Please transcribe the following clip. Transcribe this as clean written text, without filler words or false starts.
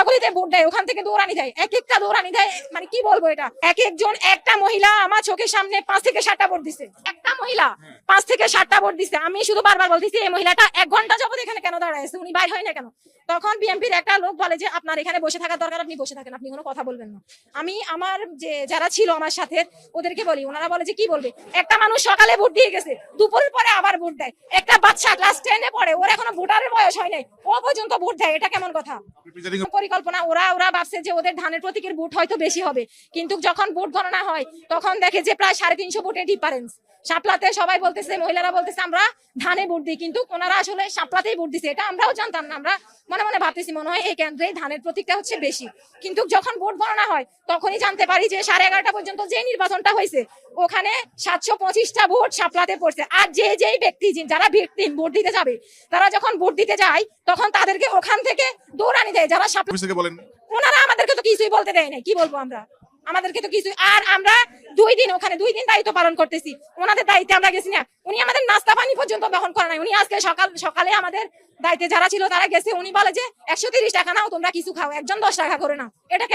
সকলেতে vote দেয়, ওখান থেকে দৌড়ানি দেয়, এক একটা দৌড়ানি দেয়। মানে কি বলবো, এটা এক একজন, একটা মহিলা আমার চোখের সামনে 5 থেকে 7টা ভোট দিছে, একটা মহিলা 5 থেকে 7টা ভোট দিছে। আমি শুধু বারবার বলতেছি এই মহিলাটা 1 ঘন্টা যাবত এখানে কেন দাঁড়ায় আছে, উনি বাইর হয় না কেন? তখন বিএনপির একটা লোক বলে যে আপনার এখানে বসে থাকার দরকার, আপনি বসে থাকেন, আপনি কোনো কথা বলবেন না। আমি আমার যে যারা ছিল আমার সাথে ওদেরকে বলি, ওনারা বলে যে কি বলবে, একটা মানুষ সকালে ভোট দিয়ে গেছে, দুপুরের পরে আবার ভোট দেয়, একটা বাচ্চা ক্লাস 10-এ পড়ে, ওর এখনো ভোটারের বয়স হয় নাই, ও পর্যন্ত ভোট দেয়, এটা কেমন কথা? পরিকল্পনা, ওরা ভাবছে যে ওদের ধানের প্রতীকের ভোট হয়তো বেশি হবে, কিন্তু যখন ভোট গণনা হয় তখন দেখে যে প্রায় 350 ভোটের ডিফারেন্স। শাপলাতে সবাই বলতেছে, মহিলারা বলতেছে আমরা ধানে ভোট দিই, কিন্তু ওনারা আসলে শাপলাতেই ভোট দিছে, এটা আমরাও জানতাম না। আমরা মনে মনে ভাবতেছি মনে হয় এই কেন্দ্রে ধানের প্রতীকটা হচ্ছে বেশি, কিন্তু যখন ভোট গণনা হয় তখনই জানতে পারি যে 11:30 পর্যন্ত যে নির্বাচনটা হয়েছে ওখানে 725টা ভোট শাপলাতে পড়ছে। আর যেই ব্যক্তি যারা ভিকটিম ভোট দিতে যাবে, তারা যখন ভোট দিতে যায় তখন তাদেরকে ওখান থেকে দৌড়ানি দেয় যারা বলেন। ওনারা আমাদেরকে তো কিছুই বলতে দেয় না, কি বলবো আমরা, আমাদেরকে তো কিছু। আর আমরা 2 দিন ওখানে 2 দিন দায়িত্ব পালন করতেছি, ওনাদের দায়িত্বে আমরা গেছি না, উনি আমাদের নাস্তা পানি পর্যন্ত বহন করে নাই। উনি আজকে সকালে আমাদের দায়িত্বে যারা ছিল তারা গেছে, উনি বলে যে 130 টাকা নাও তোমরা কিছু খাও, একজন 10 টাকা করে নাও, এটা